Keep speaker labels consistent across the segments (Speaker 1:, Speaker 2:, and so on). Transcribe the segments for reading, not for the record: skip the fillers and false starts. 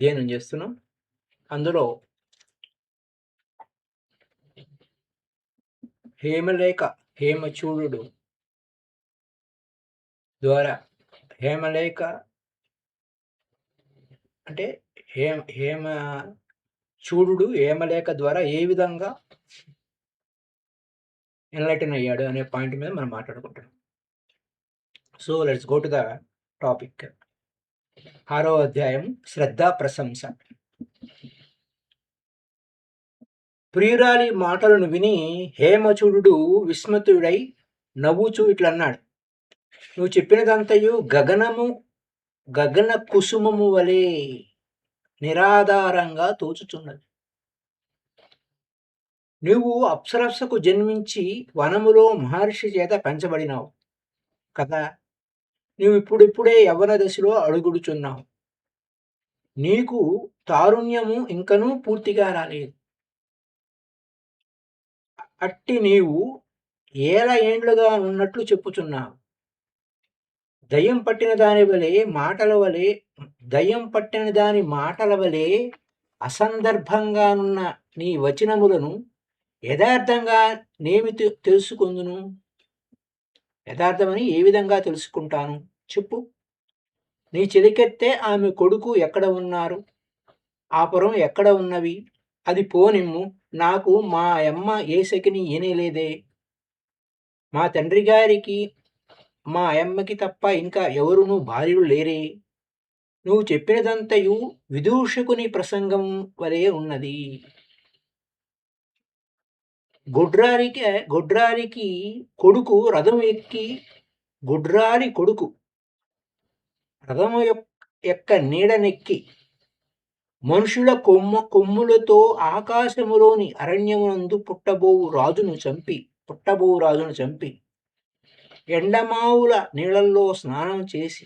Speaker 1: అధ్యయనం చేస్తున్నాం. అందులో హేమలేఖ, హేమచూడుడు ద్వారా హేమలేఖ అంటే హేమచూడుడు హేమలేఖ ద్వారా ఏ విధంగా ఎన్లైటన్ అయ్యాడు అనే పాయింట్ మీద మనం మాట్లాడుకుంటున్నాం. So let's go to the topic. 6వ అధ్యాయం శ్రద్ధా ప్రశంస. ప్రియురాలి మాటలను విని హేమచూడుడు విస్మితుడై నవ్వుచూ ఇట్లన్నాడు, నువ్వు చెప్పినదంతయు గగన కుసుమము వలె నిరాధారంగా తోచుచున్నది. నువ్వు అప్సరస్సుకు జన్మించి వనములో మహర్షి చేత పెంచబడినావు కదా. నువ్వు ఇప్పుడిప్పుడే యవ్వన దశలో అడుగుడుచున్నావు. నీకు తారుణ్యము ఇంకనూ పూర్తిగా రాలేదు. అట్టి నీవు ఏల ఏండ్లుగా ఉన్నట్లు చెప్పుచున్నావు. దయ్యం పట్టిన దాని మాటల వలె అసందర్భంగానున్న నీ వచనములను యథార్థంగా నేమి తెలుసుకుందును? యథార్థమని ఏ విధంగా తెలుసుకుంటాను చెప్పు. నీ చెలికెత్తే ఆమె కొడుకు ఎక్కడ ఉన్నారు? ఆ పురం ఎక్కడ ఉన్నవి? అది పోనిమ్ము. నాకు మా అమ్మ ఏ సకిని ఈనలేదే. మా తండ్రి గారికి మా అమ్మకి తప్ప ఇంకా ఎవరునూ భార్యలు లేరే. నువ్వు చెప్పినదంతయు విదూషకుని ప్రసంగం వలె ఉన్నది. గొడ్రాలికి కొడుకు గొడ్రాలి కొడుకు రథము యొక్క నీడనెక్కి మనుషుల కొమ్ములతో ఆకాశములోని అరణ్యమునందు పుట్టబోవు రాజును చంపి ఎండమావుల నీళ్ళల్లో స్నానం చేసి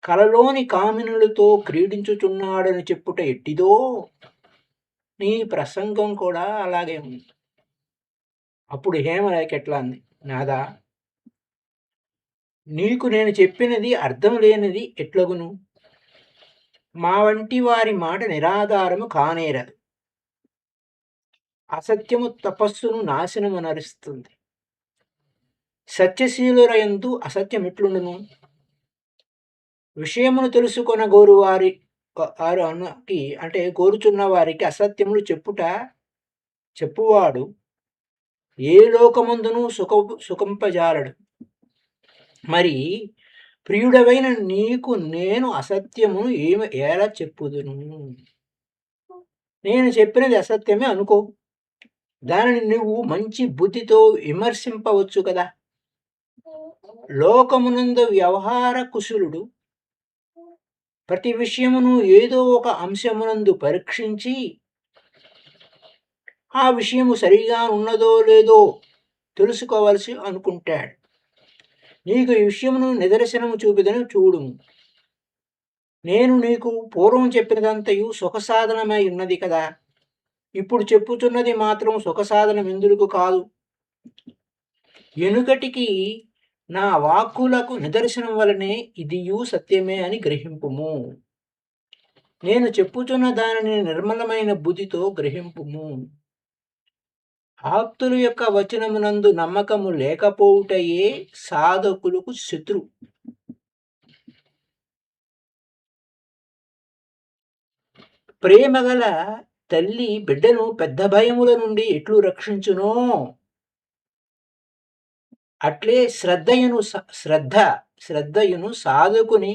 Speaker 1: కలలోని కామినులతో క్రీడించుచున్నాడని చెప్పుట ఎట్టిదో, నీ ప్రసంగం కూడా అలాగే ఉంది. అప్పుడు హేమలేఖ ఎట్లా అంది, నాదా, నీకు నేను చెప్పినది అర్థం లేనిది ఎట్లగును? మా వంటి వారి మాట నిరాధారము కానేరదు. అసత్యము తపస్సును నాశనమునరుస్తుంది. సత్యశీలురయందు అసత్యం ఎట్లుండును? విషయమును తెలుసుకొన కోరుచున్న వారికి అసత్యములు చెప్పువాడు ఏ లోకమందును సుఖంపజాలడు. మరి ప్రియుడవైన నీకు నేను అసత్యమును ఎలా చెప్పుదును? నేను చెప్పినది అసత్యమే అనుకో, దానిని నువ్వు మంచి బుద్ధితో విమర్శింపవచ్చు కదా. లోకమునందు వ్యవహార కుశలుడు ప్రతి విషయమును ఏదో ఒక అంశమునందు పరీక్షించి ఆ విషయము సరిగా ఉన్నదో లేదో తెలుసుకోవలసి అనుకుంటాడు. నీకు ఈ విషయమును నిదర్శనము చూపిదను చూడుము. నేను నీకు పూర్వం చెప్పినదంతయు సుఖసాధనమై ఉన్నది కదా. ఇప్పుడు చెప్పుచున్నది మాత్రం సుఖసాధనం ఎందుకు కాదు. ఎనుకటికి నా వాక్కులకు నిదర్శనం వలనే ఇదియు సత్యమే అని గ్రహింపుము. నేను చెప్పుచున్న దానిని నిర్మలమైన బుద్ధితో గ్రహింపుము. ఆప్తుల యొక్క వచనమునందు నమ్మకము లేకపోవుటయే సాధకులకు శత్రు. ప్రేమగల తల్లి బిడ్డను పెద్ద భయముల నుండి ఎట్లు రక్షించునో అట్లే శ్రద్ధయును సాధకుని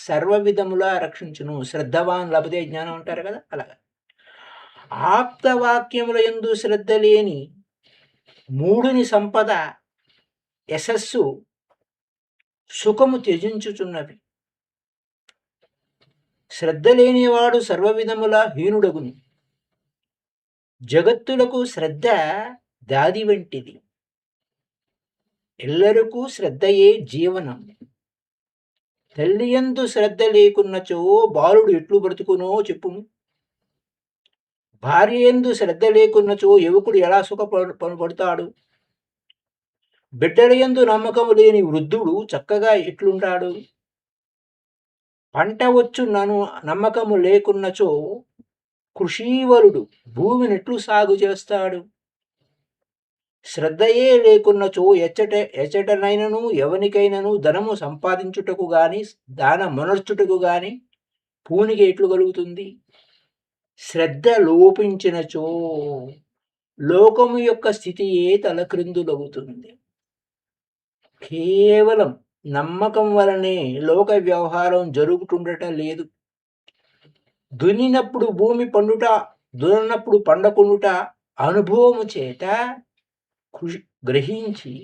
Speaker 1: సర్వ విధములా రక్షించును. శ్రద్ధవాన్ లభతే జ్ఞానం అంటారు కదా, అలాగా. ఆప్తవాక్యముల యందు శ్రద్ధ లేని మూడుని సంపద యశస్సు సుఖము త్యజించుచున్నవి. శ్రద్ధ లేనివాడు సర్వవిధముల హీనుడగును. జగత్తులకు శ్రద్ధ దాది వంటిది. ఎల్లరికూ శ్రద్ధయే జీవనం. తల్లియందు శ్రద్ధ లేకున్నచో బాలుడు ఎట్లు బ్రతుకునో చెప్పుము. భార్యందు శ్రద్ధ లేకున్నచో యువకుడు ఎలా సుఖపడతాడు? బిడ్డలయందు నమ్మకం లేని వృద్ధుడు చక్కగా ఎట్లుంటాడు? పంట వచ్చునను నమ్మకము లేకున్నచో కృషీవలుడు భూమినెట్లు సాగు చేస్తాడు? శ్రద్ధయే లేకున్నచో ఎచ్చటనైనను ఎవనికైనను ధనము సంపాదించుటకు గాని దానమనర్చుటకు గాని పూనిక ఎట్లు కలుగుతుంది? శ్రద్ధ లోపించినచో లోకము యొక్క స్థితియే తలక్రిందులవుతుంది. కేవలం నమ్మకం వలనే లోక వ్యవహారం జరుగుతుండటం లేదు. దున్నినప్పుడు భూమి పండుట, దున్నప్పుడు పండకుండుట అనుభవము చేత గ్రహించి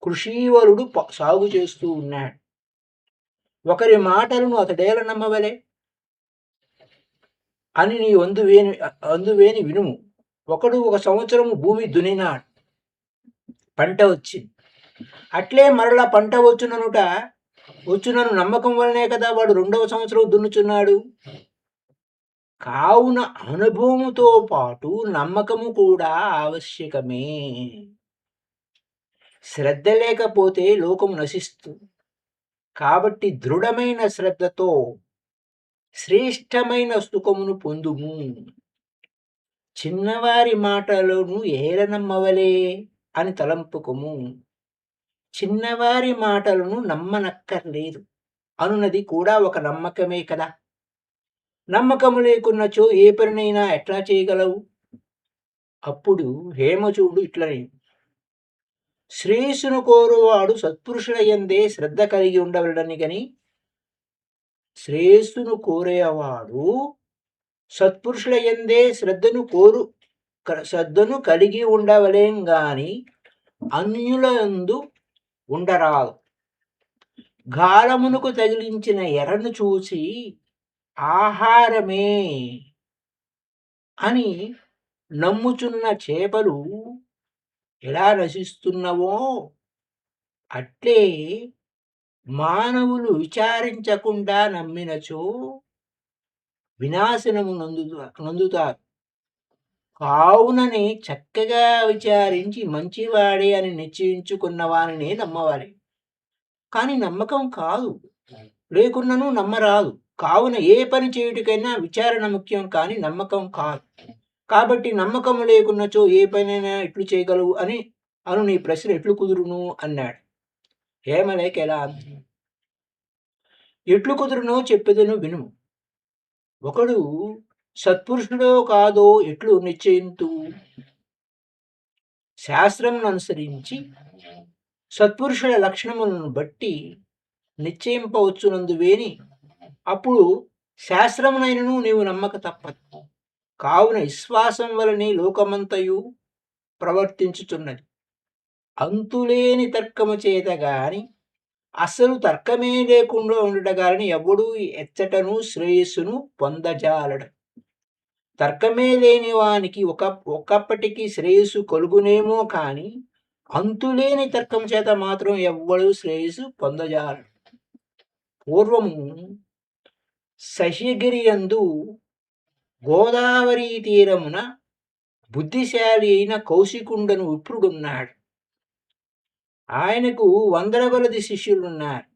Speaker 1: కృషీవలుడు సాగు చేస్తూ ఉన్నాడు. ఒకరి మాటలను అతడేల నమ్మవలే అని నీ అందువేని వినుము. ఒకడు 1 సంవత్సరము భూమి దున్నినాడు, పంట వచ్చింది. అట్లే మరలా పంట వచ్చునను నమ్మకం వలనే కదా వాడు 2వ సంవత్సరం దున్నుచున్నాడు. కావున అనుభవముతో పాటు నమ్మకము కూడా ఆవశ్యకమే. శ్రద్ధ లేకపోతే లోకము నశిస్తుంది. కాబట్టి దృఢమైన శ్రద్ధతో శ్రేష్టమైన సుఖమును పొందుము. చిన్నవారి మాటలను ఏల నమ్మవలే అని తలంపుకుము. చిన్నవారి మాటలను నమ్మనక్కర్లేదు అనున్నది కూడా ఒక నమ్మకమే కదా. నమ్మకము లేకున్నచో ఏ పనినైనా ఎట్లా చేయగలవు? అప్పుడు హేమచూడు ఇట్లని, శ్రేయస్సును కోరువాడు సత్పురుషుల యందే శ్రద్ధ కలిగి ఉండవలడని గని, శ్రేయస్సును కోరేవాడు సత్పురుషుల యందే శ్రద్ధను కలిగి ఉండవలేం గాని అన్యులందు ఉండరాదు. గాలమునకు తగిలించిన ఎర్రను చూసి ఆహారమే అని నమ్ముచున్న చేపలు ఎలా నశిస్తున్నవో అట్లే మానవులు విచారించకుండా నమ్మినచో వినాశనము నందుతారు. కావుననే చక్కగా విచారించి మంచివాడే అని నిశ్చయించుకున్న వారినే నమ్మవాలి. కానీ నమ్మకం కాదు లేకున్నను నమ్మరాదు. కావున ఏ పని చేయుటికైనా విచారణ ముఖ్యం, కానీ నమ్మకం కాదు. కాబట్టి నమ్మకం లేకున్నచో ఏ పనైనా ఎట్లు చేయగలవు అను నీ ప్రశ్న ఎట్లు కుదురును అన్నాడు. హేమలేఖ ఎలా అంది? ఎట్లు కుదురునో చెప్పేదను వినుము. ఒకడు సత్పురుషుడో కాదో ఎట్లు నిశ్చయింతు? శాస్త్రమును అనుసరించి సత్పురుషుల లక్షణములను బట్టి నిశ్చయింపవచ్చునందువేని అప్పుడు శాస్త్రమునైనను నీవు నమ్మక తప్పదు. కావున విశ్వాసం వలనే లోకమంతయు ప్రవర్తించుచున్నది. అంతులేని తర్కము చేత గాని అసలు తర్కమే లేకుండా ఉండటగాని ఎవడూ ఎచ్చటను శ్రేయస్సును పొందజాలడు. తర్కమే లేని వానికి ఒకప్పటికి శ్రేయస్సు కలుగునేమో కాని అంతులేని తర్కం చేత మాత్రం ఎవ్వడు శ్రేయస్సు పొందజాలడు. పూర్వము శశిగిరి యందు గోదావరి తీరమున బుద్ధిశాలి అయిన కౌశికుండను విప్రుడున్నాడు. ఆయనకు 100 కొలది శిష్యులున్నారు.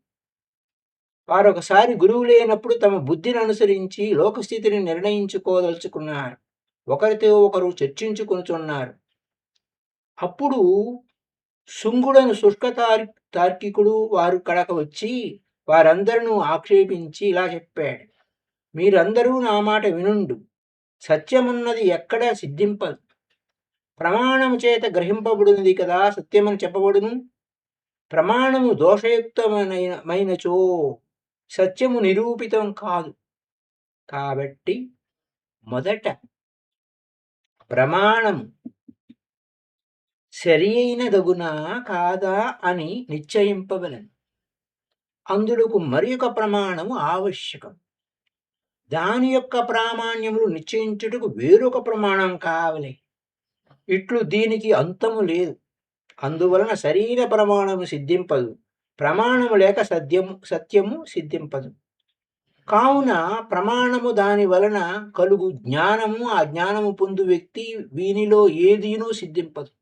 Speaker 1: వారొకసారి గురువు లేనప్పుడు తమ బుద్ధిని అనుసరించి లోకస్థితిని నిర్ణయించుకోదలుచుకున్నారు. ఒకరితో ఒకరు చర్చించుకొనుచున్నారు. అప్పుడు శుంగుడను శుష్క తార్కికుడు వారు కడక వచ్చి వారందరూ ఆక్షేపించి ఇలా చెప్పాడు, మీరందరూ నా మాట వినుండు. సత్యమున్నది ఎక్కడ సిద్ధింపదు. ప్రమాణము చేత గ్రహింపబడినది కదా సత్యమని చెప్పబడును. ప్రమాణము దోషయుక్తమైనచో సత్యము నిరూపితం కాదు. కాబట్టి మొదట ప్రమాణము సరి అయినదగునా కాదా అని నిశ్చయింపవలెను. అందులకు మరి ఒక ప్రమాణము ఆవశ్యకం. దాని యొక్క ప్రామాణ్యములు నిశ్చయించుటకు వేరొక ప్రమాణం కావాలి. ఇట్లు దీనికి అంతము లేదు. అందువలన సరైన ప్రమాణము సిద్ధింపదు. ప్రమాణము లేక సత్యము సిద్ధింపదు. కావున ప్రమాణము దాని వలన కలుగు జ్ఞానము, ఆ జ్ఞానము పొందు వ్యక్తి వీనిలో ఏదీనూ సిద్ధింపదు.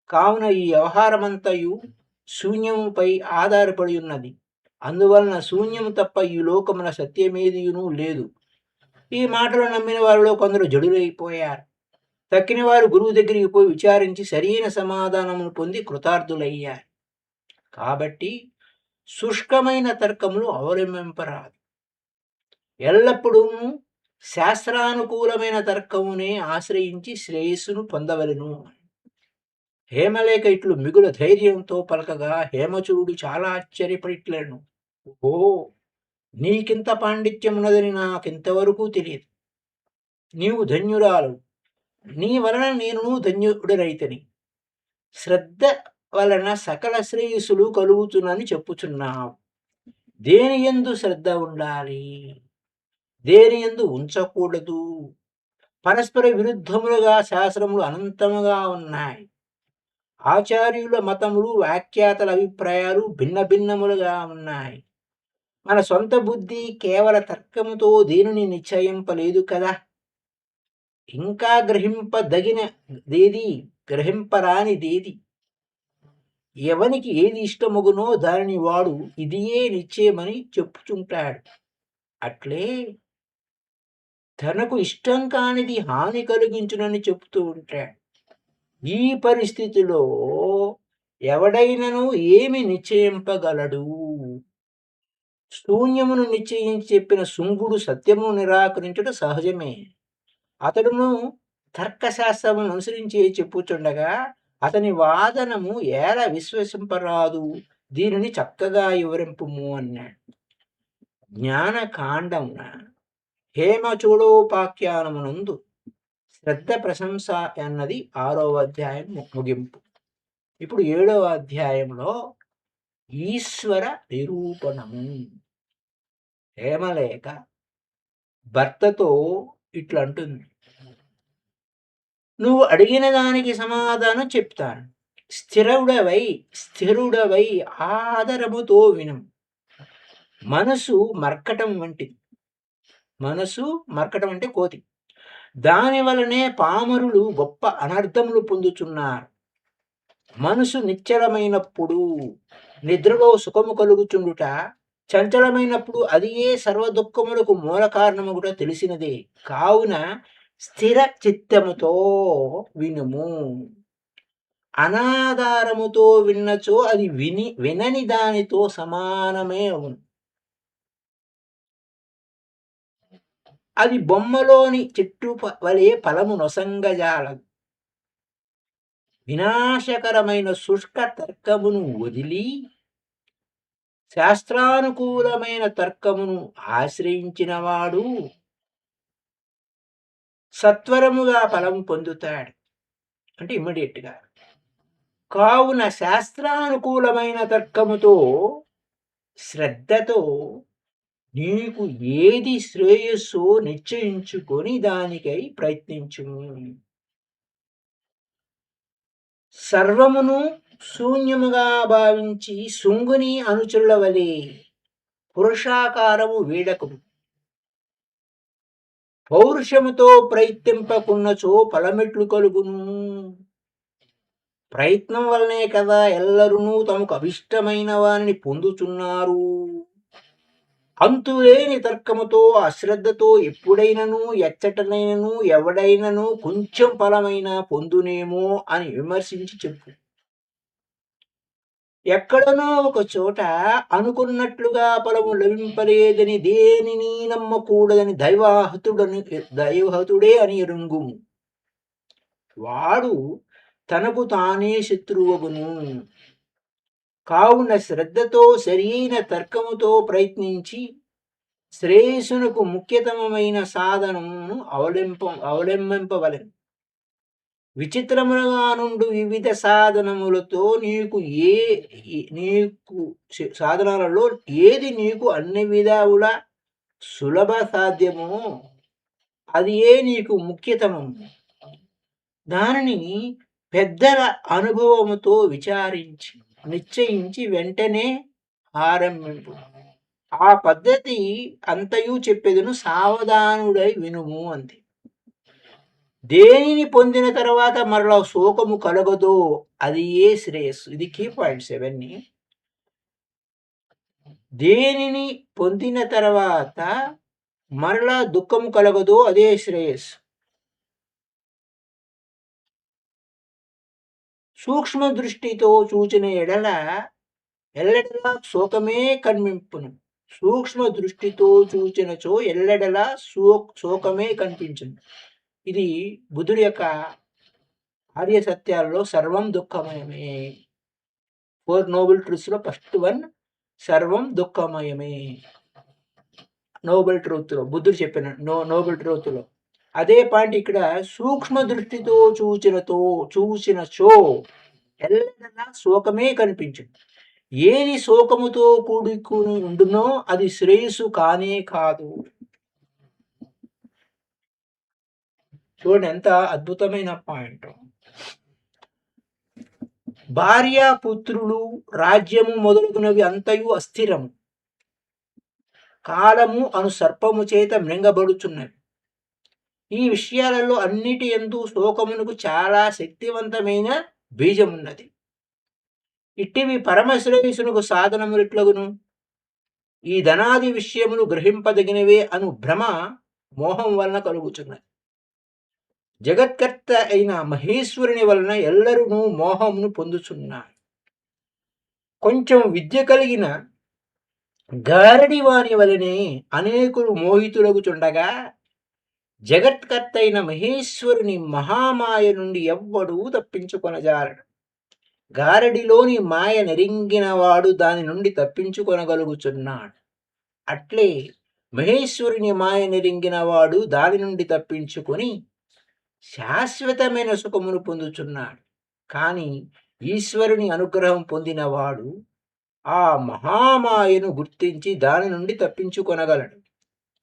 Speaker 1: కావున ఈ వ్యవహారమంతయు శూన్యముపై ఆధారపడి ఉన్నది. అందువలన శూన్యము తప్ప ఈ లోకమున సత్యమేదియును లేదు. ఈ మాటలు నమ్మిన వారిలో కొందరు జడులైపోయారు. తక్కిన వారు గురువు దగ్గరికి పోయి విచారించి సరైన సమాధానమును పొంది కృతార్థులయ్యారు. కాబట్టి శుష్కమైన తర్కములు అవలంబింపరాదు. ఎల్లప్పుడూ శాస్త్రానుకూలమైన తర్కమునే ఆశ్రయించి శ్రేయస్సును పొందవలెను. హేమలేఖ ఇట్లు మిగుల ధైర్యంతో పలకగా హేమచూడు చాలా ఆశ్చర్యపడిట్లను. ఓ, నీకింత పాండిత్యమున్నదని నాకింతవరకు తెలియదు. నీవు ధన్యురాలు. నీ వలన నేను ధన్యుడరైతని. శ్రద్ధ వలన సకల శ్రేయస్సులు కలుగుతున్నని చెప్పుచున్నావు. దేని యందు శ్రద్ధ ఉండాలి, దేని యందు ఉంచకూడదు? పరస్పర విరుద్ధములుగా శాస్త్రములు అనంతముగా ఉన్నాయి. ఆచార్యుల మతములు, వ్యాఖ్యాతల అభిప్రాయాలు భిన్న భిన్నములుగా ఉన్నాయి. మన సొంత బుద్ధి కేవల తర్కముతో దేనిని నిశ్చయింపలేదు కదా. ఇంకా గ్రహింపదగినదేది, గ్రహింపరానిదేది, ఎవనికి ఏది ఇష్టమగునో దానిని వాడు ఇదియే నిశ్చయమని చెప్పుచుంటాడు. అట్లే తనకు ఇష్టం కానిది హాని కలిగించునని చెప్తూ ఉంటాడు. ఈ పరిస్థితిలో ఎవడైనను ఏమి నిశ్చయింపగలడు? శూన్యమును నిశ్చయించి చెప్పిన శుంగుడు సత్యమును నిరాకరించుట సహజమే. అతడును తర్కశాస్త్రమును అనుసరించి చెప్పుచుండగా అతని వాదనము ఎలా విశ్వసింపరాదు? దీనిని చక్కగా వివరింపుము అన్నాడు. జ్ఞానకాండమున హేమచూడోపాఖ్యానమునందు శ్రద్ధ ప్రశంస అన్నది 6వ అధ్యాయం ముగింపు. ఇప్పుడు 7వ అధ్యాయంలో ఈశ్వర నిరూపణము. హేమలేఖ భర్తతో ఇట్లా అంటుంది, నువ్వు అడిగిన దానికి సమాధానం చెప్తాను. స్థిరుడవై ఆదరముతో విను. మనసు మర్కటం వంటిది. మనసు మర్కటం అంటే కోతి. దాని వలనే పామరులు గొప్ప అనర్థములు పొందుతున్నారు. మనసు నిశ్చలమైనప్పుడు నిద్రలో సుఖము కలుగుచుండుట, చంచలమైనప్పుడు అది ఏ సర్వ దుఃఖములకు మూల కారణము కూడా తెలిసినదే. కావున స్థిర చిత్తముతో వినుము. అనాధారముతో విన్నచో అది వినని దానితో సమానమే అవును. అది బొమ్మలోని చెట్టు వలె ఫలము నొసంగజాలదు. వినాశకరమైన శుష్క తర్కమును వదిలి శాస్త్రానుకూలమైన తర్కమును ఆశ్రయించినవాడు సత్వరముగా ఫలము పొందుతాడు, అంటే ఇమ్మీడియట్గా. కావున శాస్త్రానుకూలమైన తర్కముతో, శ్రద్ధతో నీకు ఏది శ్రేయస్సో నిశ్చయించుకొని దానికై ప్రయత్నించుము. సర్వమును శూన్యముగా భావించి శుంగుని అనుచరుల వలె పురుషాకారము వీడకుము. పౌరుషముతో ప్రయత్నింపకున్నచో ఫలమెట్లు కలుగును? ప్రయత్నం వల్లనే కదా ఎల్లరూ తమకు అభిష్టమైన వారిని పొందుతున్నారు. అంతులేని తర్కముతో, అశ్రద్ధతో ఎప్పుడైనను ఎచ్చటనైనను ఎవడైనను కొంచెం ఫలమైనా పొందునేమో అని విమర్శించి చెప్పు. ఎక్కడనో ఒక చోట అనుకున్నట్లుగా ఫలము లభింపలేదని దేనిని నమ్మకూడదని దైవహతుడే అని ఎరుంగుము. వాడు తనకు తానే శత్రువగును. కావున శ్రద్ధతో సరియైన తర్కముతో ప్రయత్నించి శ్రేయస్సునకు ముఖ్యతమైన సాధనమును అవలంబింపవలెను. విచిత్రములుగా నుండు వివిధ సాధనములతో నీకు సాధనాలలో ఏది నీకు అన్ని విధాల సులభ సాధ్యమో అది నీకు ముఖ్యతమము. దానిని పెద్దల అనుభవముతో విచారించి నిశ్చయించి వెంటనే ఆరంభింపు. ఆ పద్ధతి అంతయు చెప్పేదను, సావధానుడై వినుము అంతే. దేనిని పొందిన తర్వాత మరలా శోకము కలగదో అది శ్రేయస్సు. ఇది కీ పాయింట్స్ ఇవన్నీ. దేనిని పొందిన తర్వాత మరలా దుఃఖము కలగదో అదే శ్రేయస్సు. సూక్ష్మ దృష్టితో చూచిన ఎడల ఎల్లెడలా శోకమే కనిపింపును. సూక్ష్మ దృష్టితో చూచినచో ఎల్లెడలా శోకమే కనిపించును. ఇది బుద్ధుడి యొక్క ఆర్య సత్యాల్లో సర్వం దుఃఖమయమే. 4 నోబెల్ ట్రూత్స్‌లో ఫస్ట్ వన్ సర్వం దుఃఖమయమే. నోబెల్ ట్రూత్‌లో బుద్ధుడు చెప్పిన నోబెల్ ట్రూత్‌లో. అదే పాయింట్ ఇక్కడ సూక్ష్మ దృష్టితో చూచినచో ఎల్లెడలా శోకమే కనిపించును. ఏది శోకముతో కూడుకుని ఉండునో అది శ్రేయస్సు కానే కాదు. చూడండి ఎంత అద్భుతమైన పాయింట్. భార్య పుత్రులు రాజ్యము మొదలుగునవి అంతయు అస్థిరము, కాలము అను సర్పము చేత మృంగబడుచున్నవి. ఈ విషయాలలో అన్నిటి యందు శోకమునకు చాలా శక్తివంతమైన బీజమున్నది. ఇట్టివి పరమశ్రేయస్సునకు సాధనములిట్లగును. ఈ ధనాది విషయములు గ్రహింపదగినవే అను భ్రమ మోహం వలన కలుగుచున్నది. జగత్కర్త అయిన మహేశ్వరుని వలన ఎల్లరూ మోహమును పొందుచున్నారు. కొంచెం విద్య కలిగిన గారడి వాని వలనే అనేకులు మోహితులగుచుండగా జగత్కర్త అయిన మహేశ్వరుని మహామాయ నుండి ఎవ్వడూ తప్పించుకొనజాలడు. గారడిలోని మాయ నెరింగినవాడు దాని నుండి తప్పించుకొనగలుగుచున్నాడు. అట్లే మహేశ్వరుని మాయ నెరింగినవాడు దాని నుండి తప్పించుకొని శాశ్వతమైన సుఖమును పొందుచున్నాడు. కానీ ఈశ్వరుని అనుగ్రహం పొందినవాడు ఆ మహామాయను గుర్తించి దాని నుండి తప్పించుకొనగలడు.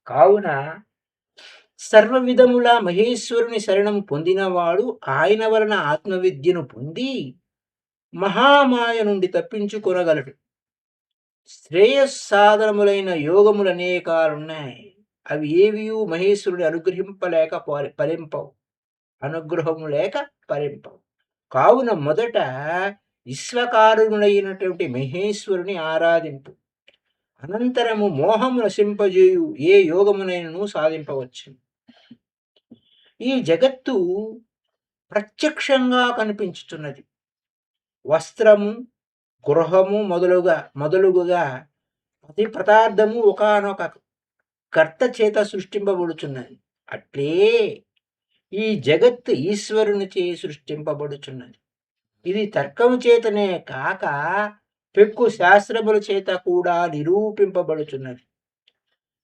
Speaker 1: కావున సర్వ విధముల మహేశ్వరుని శరణం పొందినవాడు ఆయన వలన ఆత్మవిద్యను పొంది మహామాయ నుండి తప్పించుకొనగలడు. శ్రేయస్సాధనములైన యోగములు అనేకాలున్నాయి. అవి ఏవియూ మహేశ్వరుని అనుగ్రహింపలేక ఫలింపవు. అనుగ్రహము లేక ఫలింపవు. కావున మొదట విశ్వకారుణుడైనటువంటి మహేశ్వరుని ఆరాధింపు. అనంతరము మోహము నశింపజేయు ఏ యోగమునైనను సాధింపవచ్చు. ఈ జగత్తు ప్రత్యక్షంగా కనిపించుతున్నది. వస్త్రము, గృహము మొదలుగుగా ప్రతి పదార్థము ఒకానొక కర్త చేత సృష్టింపబడుచున్నది. అట్లే ఈ జగత్తు ఈశ్వరునిచే సృష్టింపబడుచున్నది. ఇది తర్కము చేతనే కాక పెక్కు శాస్త్రముల చేత కూడా నిరూపింపబడుచున్నది.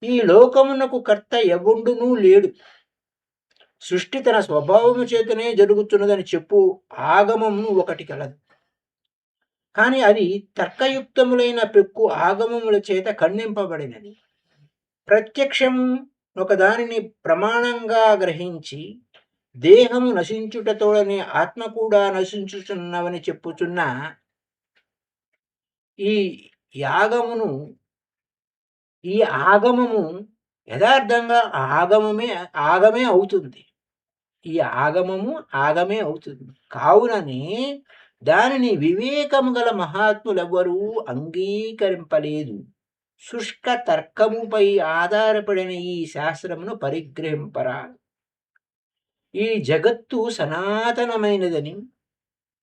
Speaker 1: ఈ లోకమునకు కర్త ఎవడునూ లేడు. సృష్టి తన స్వభావము చేతనే జరుగుతున్నదని చెప్పు ఆగమము ఒకటి కలదు. కానీ అది తర్కయుక్తములైన పెక్కు ఆగమముల చేత ఖండింపబడినది. ప్రత్యక్షం ఒకదానిని ప్రమాణంగా గ్రహించి దేహము నశించుటతోడనే ఆత్మ కూడా నశించుచున్నవని చెప్పుచున్న ఈ ఆగమము యథార్థంగా ఆగమే అవుతుంది. ఈ ఆగమే అవుతుంది. కావుననే దానిని వివేకము గల మహాత్ములెవ్వరూ అంగీకరింపలేదు. శుష్క తర్కముపై ఆధారపడిన ఈ శాస్త్రమును పరిగ్రహింపరాదు. ఈ జగత్తు సనాతనమైనదని,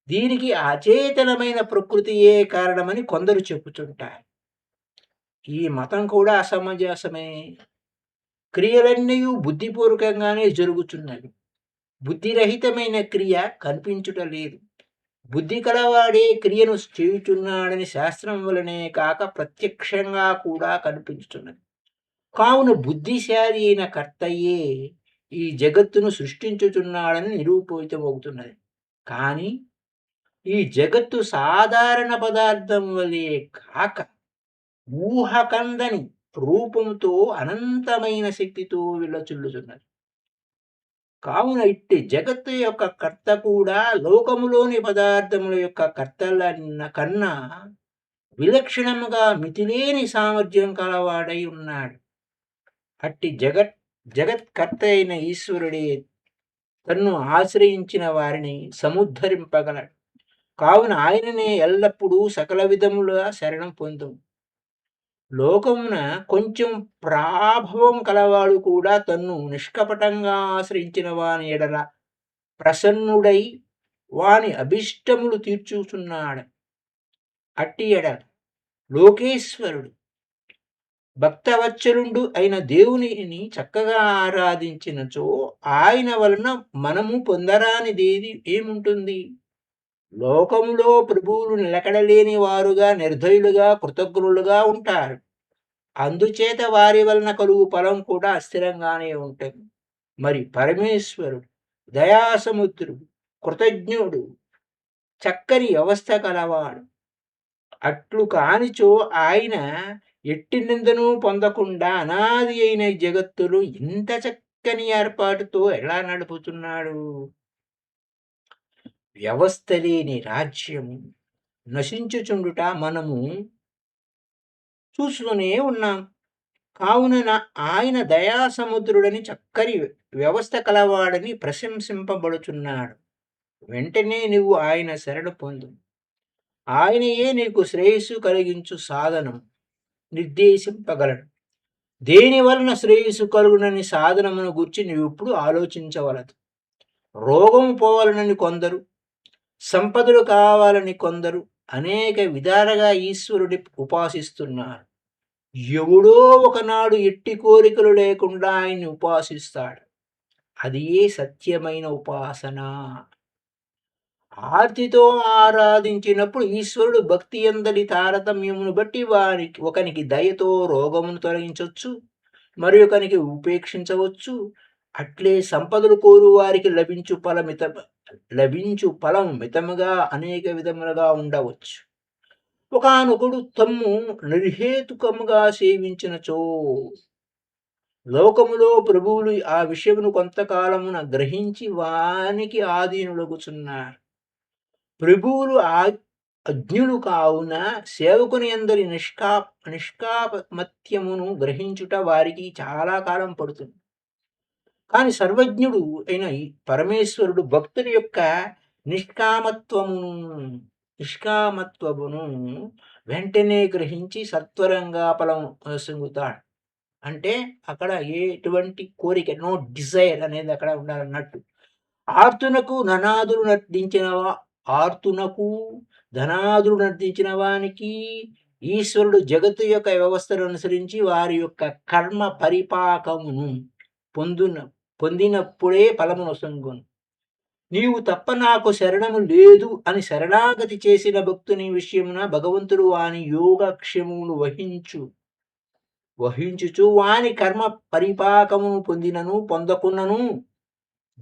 Speaker 1: దీనికి అచేతనమైన ప్రకృతియే కారణమని కొందరు చెప్పుతుంటారు. ఈ మతం కూడా అసమంజసమే. క్రియలన్నీ బుద్ధిపూర్వకంగానే జరుగుతున్నవి. బుద్ధిరహితమైన క్రియ కనిపించుట లేదు. బుద్ధి కలవాడే క్రియను చేయుచున్నాడని శాస్త్రం వలనే కాక ప్రత్యక్షంగా కూడా కనిపించుతున్నది. కావున బుద్ధిశాలి అయిన కర్తయే ఈ జగత్తును సృష్టించుచున్నాడని నిరూపితమవుతున్నది. కానీ ఈ జగత్తు సాధారణ పదార్థం వలె కాక ఊహకందని రూపంతో అనంతమైన శక్తితో విలచుల్లుతున్నది. కావున ఇట్టి జగత్తు యొక్క కర్త కూడా లోకములోని పదార్థముల యొక్క కర్తల కన్నా విలక్షణముగా మితిలేని సామర్థ్యం కలవాడై ఉన్నాడు. అట్టి జగత్కర్త అయిన ఈశ్వరుడే తన్ను ఆశ్రయించిన వారిని సముద్ధరింపగలడు. కావున ఆయననే ఎల్లప్పుడూ సకల విధముల శరణం పొందు. లోకమున కొంచెం ప్రాభవం కలవాడు కూడా తన్ను నిష్కపటంగా ఆశ్రయించిన వాని ఎడల ప్రసన్నుడై వాని అభిష్టములు తీర్చుచున్నాడు. అట్టి ఎడల లోకేశ్వరుడు భక్తవత్సలుండు అయిన దేవునిని చక్కగా ఆరాధించినచో ఆయన వలన మనము పొందరానిదేది ఏముంటుంది? లోకములో ప్రభువులు నిలకడలేని వారుగా, నిర్దయులుగా, కృతజ్ఞులుగా ఉంటారు. అందుచేత వారి వలన కలుగు ఫలం కూడా అస్థిరంగానే ఉంటుంది. మరి పరమేశ్వరుడు దయాసముద్రుడు, కృతజ్ఞుడు, చక్కని వ్యవస్థ కలవాడు. అట్లు కానిచో ఆయన ఎట్టి నిందను పొందకుండా అనాది అయిన ఈ జగత్తులు ఇంత చక్కని ఏర్పాటుతో ఎలా నడుపుతున్నాడు? వ్యవస్థ లేని రాజ్యము నశించుచుండుట మనము చూస్తూనే ఉన్నాం. కావున ఆయన దయాసముద్రుడని చక్కని వ్యవస్థ కలవాడని ప్రశంసింపబడుచున్నాడు. వెంటనే నువ్వు ఆయన శరణు పొందు. ఆయనయే నీకు శ్రేయస్సు కలిగించు సాధనం నిర్దేశింపగలడు. దేని వలన శ్రేయస్సు కలుగునని సాధనమును గురించి నీవిప్పుడు ఆలోచించవలదు. రోగము పోవాలనని కొందరు, సంపదలు కావాలని కొందరు అనేక విధాలుగా ఈశ్వరుడి ఉపాసిస్తున్నారు. ఎవడో ఒకనాడు ఎట్టి కోరికలు లేకుండా ఆయన్ని ఉపాసిస్తాడు. అది ఏ సత్యమైన ఉపాసన. ఆర్తితో ఆరాధించినప్పుడు ఈశ్వరుడు భక్తి యందలి తారతమ్యమును బట్టి ఒకనికి దయతో రోగమును తొలగించవచ్చు, మరి ఒకనికి ఉపేక్షించవచ్చు. అట్లే సంపదలు కోరు వారికి లభించు ఫలం మితముగా అనేక విధములుగా ఉండవచ్చు. ఒకానొకడు తమ్ము నిర్హేతుకముగా సేవించినచో లోకములో ప్రభువులు ఆ విషయమును కొంతకాలమున గ్రహించి వానికి ఆధీనులగుచున్నారు. ప్రభువులు అజ్ఞులు కావున సేవకుని అందరి నిష్కామత్యమును గ్రహించుట వారికి చాలా కాలం పడుతుంది. కానీ సర్వజ్ఞుడు అయిన ఈ పరమేశ్వరుడు భక్తుని యొక్క నిష్కామత్వమును వెంటనే గ్రహించి సత్వరంగా ఫలం పొందుతాడు. అంటే అక్కడ ఎటువంటి కోరిక, నో డిజైర్ అనేది అక్కడ ఉండాలన్నట్టు. ఆర్తునకు ధనాదులు నర్దించిన వానికి ఈశ్వరుడు జగత్తు యొక్క వ్యవస్థను అనుసరించి వారి యొక్క కర్మ పరిపాకమును పొందినప్పుడే ఫలమునొసంగును. నీవు తప్ప నాకు శరణము లేదు అని శరణాగతి చేసిన భక్తుని విషయమున భగవంతుడు వాని యోగక్షేమములు వహించుచు వాని కర్మ పరిపాకమును పొందకున్నను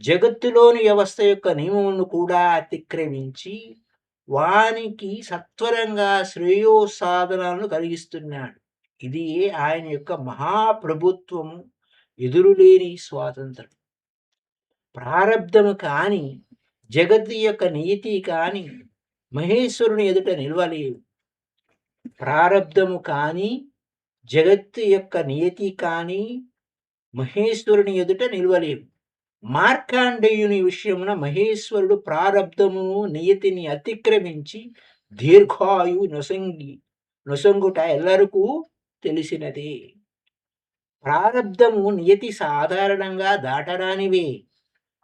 Speaker 1: జగత్తులోని వ్యవస్థ యొక్క నియమములను కూడా అతిక్రమించి వానికి సత్వరంగా శ్రేయో సాధనాలను కలిగిస్తున్నాడు. ఇది ఆయన యొక్క మహాప్రభుత్వము, ఎదురులేని స్వాతంత్రం. ప్రారబ్ధము కాని జగత్తు యొక్క నియతి కాని మహేశ్వరుని ఎదుట నిలవలేవు. ప్రారబ్ధము కాని జగత్తు యొక్క నియతి కాని మహేశ్వరుని ఎదుట నిలవలేవు. మార్కాండేయుని విషయమున మహేశ్వరుడు ప్రారబ్ధమును నియతిని అతిక్రమించి దీర్ఘాయు నొసంగుట ఎల్లరికూ తెలిసినదే. ప్రారబ్ధము నియతి సాధారణంగా దాటరానివే.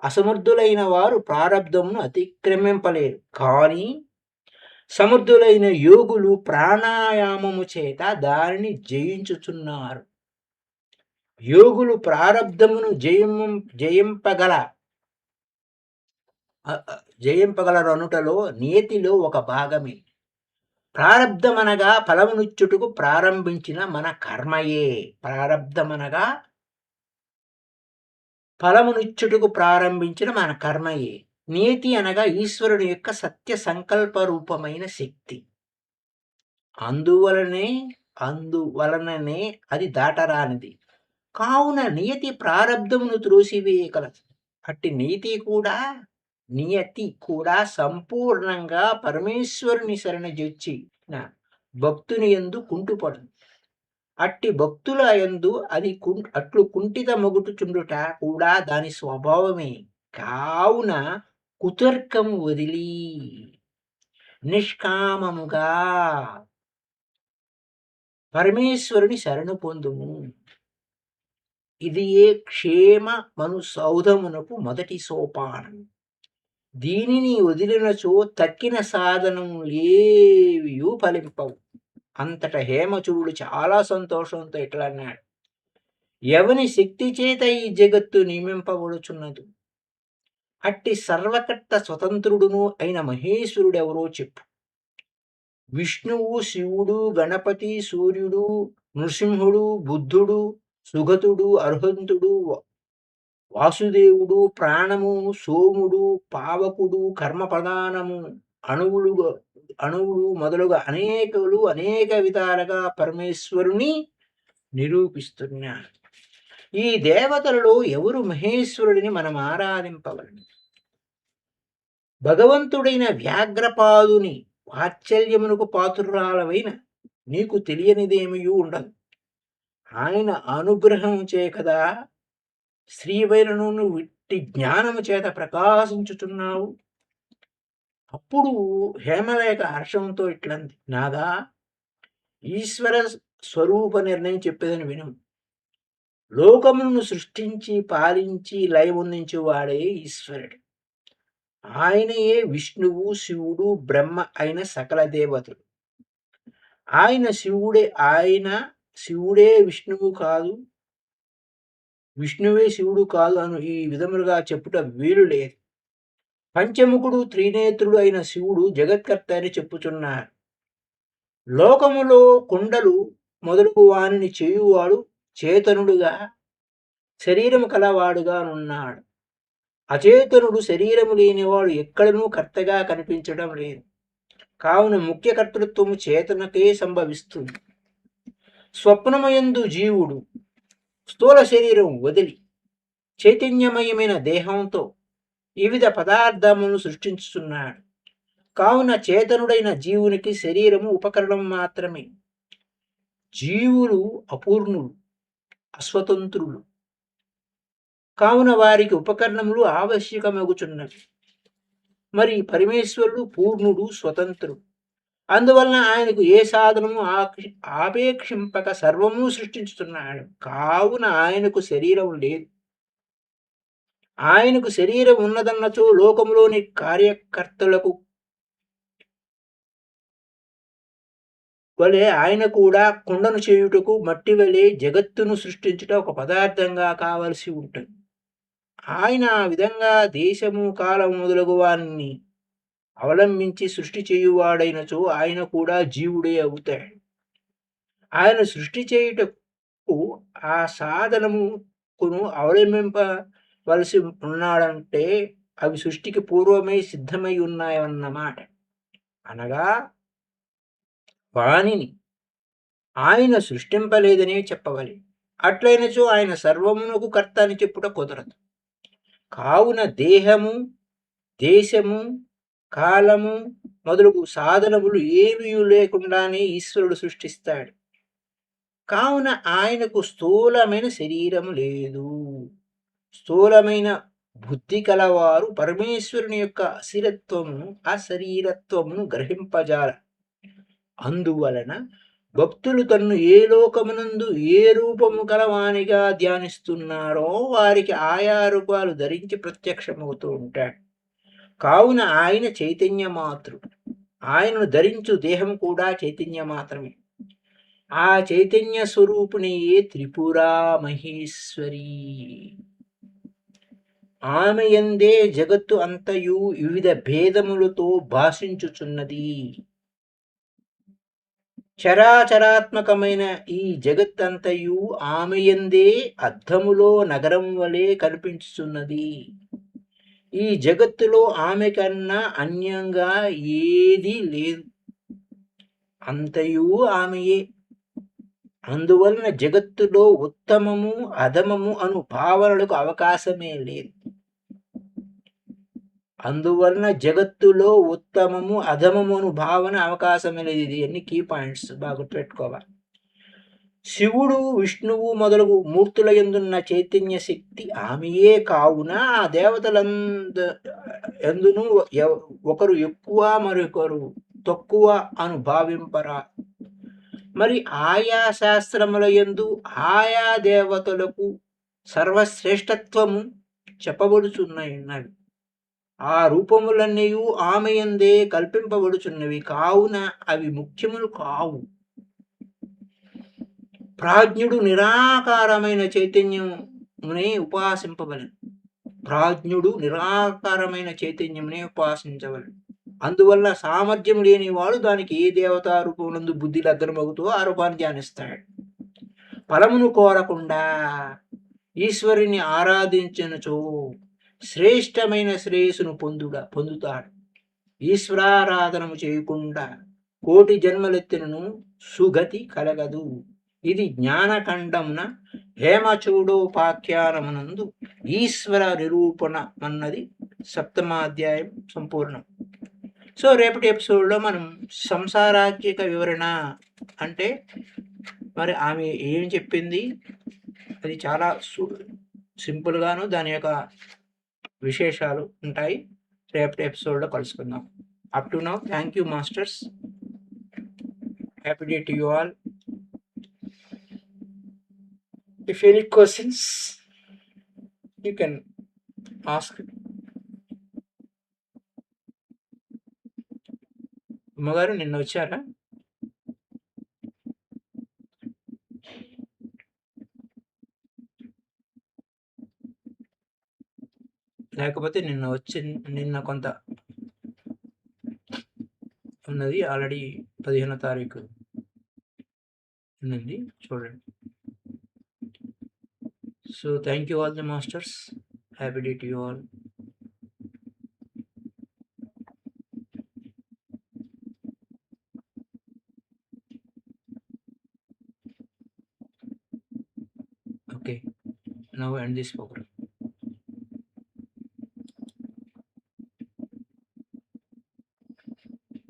Speaker 1: అసమర్థులైన వారు ప్రారబ్ధమును అతిక్రమింపలేరు. కానీ సమర్థులైన యోగులు ప్రాణాయామము చేత దానిని జయించుచున్నారు. యోగులు ప్రారబ్ధమును జయింపగలరనుటలో నియతిలో ఒక భాగమే. ప్రారబ్ధమనగా ఫలమునిచ్చుటకు ప్రారంభించిన మన కర్మయే. ప్రారబ్ధమనగా ఫలమునిచ్చుటకు ప్రారంభించిన మన కర్మయే. నియతి అనగా ఈశ్వరుని యొక్క సత్య సంకల్ప రూపమైన శక్తి. అందువలననే అది దాటరానిది. కావున నియతి ప్రారబ్ధమును త్రోసివేయగలదు. అట్టి నియతి కూడా సంపూర్ణంగా పరమేశ్వరుని శరణజొచ్చిన భక్తుని యందు కుంటుపడు. అట్టి భక్తుల యందు అది అట్లు కుంఠిత మొగుటుచుండుట కూడా దాని స్వభావమే. కావున కుతర్కము వదిలి నిష్కామముగా పరమేశ్వరుని శరణు పొందుము. ఇది ఏ క్షేమ మను సౌధమునకు మొదటి సోపానం. దీనిని వదిలినచో తక్కిన సాధనములేవియూ ఫలింపవు. అంతట హేమచూడు చాలా సంతోషంతో ఇట్లా అన్నాడు: ఎవని శక్తి చేత ఈ జగత్తు నియమింపబడుచున్నదు, అట్టి సర్వకర్త స్వతంత్రుడును అయిన మహేశ్వరుడెవరో చెప్పు. విష్ణువు, శివుడు, గణపతి, సూర్యుడు, నృసింహుడు, బుద్ధుడు, సుగతుడు, అర్హంతుడు, వాసుదేవుడు, ప్రాణము, సోముడు, పావకుడు, కర్మప్రధానము, అణువులు మొదలుగా అనేక విధాలుగా పరమేశ్వరుని నిరూపిస్తున్నారు. ఈ దేవతలలో ఎవరు మహేశ్వరుడిని మనం ఆరాధింపవలను? భగవంతుడైన వ్యాఘ్రపాదుని వాత్సల్యమునకు పాత్రురాలవైన నీకు తెలియనిదేమీ ఉండదు. ఆయన అనుగ్రహం చే కదా శ్రీవైరను విట్టి జ్ఞానము చేత ప్రకాశించుచున్నావు. అప్పుడు హేమలేఖ హర్షంతో ఇట్లంది: నాదా, ఈశ్వర స్వరూప నిర్ణయం చెప్పేదని విను. లోకములను సృష్టించి పాలించి లయముందించేవాడే ఈశ్వరుడు. ఆయనయే విష్ణువు, శివుడు, బ్రహ్మ అయిన సకల దేవతలు. ఆయన శివుడే విష్ణువు కాదు, విష్ణువే శివుడు కాదు అను ఈ విధములుగా చెప్పుట వీలు లేదు. పంచముఖుడు, త్రినేత్రుడు అయిన శివుడు జగత్కర్త అని చెప్పుచున్నారు. లోకములో కుండలు మొదలుగు వానిని చేయువాడు చేతనుడుగా శరీరము కలవాడుగా ఉన్నాడు. అచేతనుడు శరీరము లేనివాడు ఎక్కడనూ కర్తగా కనిపించడం లేదు. కావున ముఖ్య కర్తృత్వము చేతనకే సంభవిస్తుంది. స్వప్నమయందు జీవుడు స్థూల శరీరం వదిలి చైతన్యమయమైన దేహంతో వివిధ పదార్థములను సృష్టించుతున్నాడు. కావున చేతనుడైన జీవునికి శరీరము ఉపకరణం మాత్రమే. జీవులు అపూర్ణులు, అస్వతంత్రులు. కావున వారికి ఉపకరణములు ఆవశ్యకమగుచున్నవి. మరి పరమేశ్వరుడు పూర్ణుడు, స్వతంత్రుడు. అందువలన ఆయనకు ఏ సాధనము ఆపేక్షింపక సర్వము సృష్టించుతున్నాడు. కావున ఆయనకు శరీరం లేదు. ఆయనకు శరీరం ఉన్నదన్నచో లోకములోని కార్యకర్తలకు వలె ఆయన కూడా కుండను చేయుటకు మట్టి వలె జగత్తును సృష్టించుట ఒక పదార్థంగా కావలసి ఉంటుంది. ఆయన ఆ విధంగా దేశము, కాలము మొదలగు వారిని అవలంబించి సృష్టి చేయువాడైనచో ఆయన కూడా జీవుడే అవుతాడు. ఆయన సృష్టి చేయుటకు ఆ సాధనమును అవలంబింపవలసి ఉన్నాడంటే అవి సృష్టికి పూర్వమే సిద్ధమై ఉన్నాయన్నమాట. అనగా వానిని ఆయన సృష్టింపలేదనే చెప్పవాలి. అట్లయినచో ఆయన సర్వమునకు కర్త అని చెప్పుట కుదరదు. కావున దేహము, దేశము, కాలము మొదలగు సాధనములు ఏమీ లేకుండానే ఈశ్వరుడు సృష్టిస్తాడు. కావున ఆయనకు స్థూలమైన శరీరము లేదు. స్థూలమైన బుద్ధి కలవారు పరమేశ్వరుని యొక్క అశరీరత్వమును గ్రహింపజాల. అందువలన భక్తులు తన్ను ఏ లోకమునందు ఏ రూపము కలవానిగా ధ్యానిస్తున్నారో వారికి ఆయా రూపాలు ధరించి ప్రత్యక్షమవుతూ ఉంటాడు. కావున ఆయన చైతన్య మాత్రుడు. ఆయనను ధరించు దేహం కూడా చైతన్య మాత్రమే. ఆ చైతన్య స్వరూపిణియే త్రిపురా మహేశ్వరి. ఆమె యందే జగత్తు అంతయు వివిధ భేదములతో భాషించుచున్నది. చరాచరాత్మకమైన ఈ జగత్తంతయు ఆమె యందే అద్దములో నగరం వలె కనిపించుచున్నది. ఈ జగత్తులో ఆమె కన్నా అన్యంగా ఏదీ లేదు. అంతయు ఆమెయే. అందువలన జగత్తులో ఉత్తమము, అధమము అను భావనలకు అవకాశమే లేదు. అందువలన జగత్తులో ఉత్తమము, అధమము అను భావన అవకాశమే లేదు. ఇది అన్ని కీ పాయింట్స్ బాగా గుర్తుపెట్టుకోవాలి. శివుడు, విష్ణువు మొదలగు మూర్తుల యందున్న చైతన్య శక్తి ఆమెయే. కావున ఆ దేవతలందును ఒకరు ఎక్కువ మరొకరు తక్కువ అను భావింపరా. మరి ఆయా శాస్త్రముల యందు ఆయా దేవతలకు సర్వశ్రేష్టత్వము చెప్పబడుచున్నవి. ఆ రూపములన్నీయు ఆమె యందే కల్పింపబడుచున్నవి కావున అవి ముఖ్యములు కావు. ప్రాజ్ఞుడు నిరాకారమైన చైతన్యమునే ఉపాసింపవలెను. అందువల్ల సామర్థ్యం లేనివాడు దానికి ఏ దేవతా రూపమునందు బుద్ధి లగ్నమగుతో ఆ రూపాన్ని ధ్యానిస్తాడు. ఫలమును కోరకుండా ఈశ్వరుని ఆరాధించినచో శ్రేష్టమైన శ్రేయస్సును పొందుతాడు. ఈశ్వరారాధనము చేయకుండా కోటి జన్మలెత్తినను సుగతి కలగదు. ఇది జ్ఞానఖండమున హేమచూడోపాఖ్యానమునందు ఈశ్వర నిరూపణ అన్నది 7వ అధ్యాయం సంపూర్ణం. సో రేపటి ఎపిసోడ్లో మనం సంసారాత్యక వివరణ అంటే మరి ఆమె ఏం చెప్పింది, అది చాలా సింపుల్గాను దాని యొక్క విశేషాలు ఉంటాయి. రేపటి ఎపిసోడ్లో కలుసుకుందాం. Up to now thank you masters. Happy day to you all. If any questions, you can ask. అమ్మగారు నిన్న వచ్చారా? లేకపోతే నిన్న కొంత ఉన్నది, ఆల్రెడీ 15వ తారీఖు ఉన్నది చూడండి. So thank you all the masters. Happy day to you all. Okay, now end this program.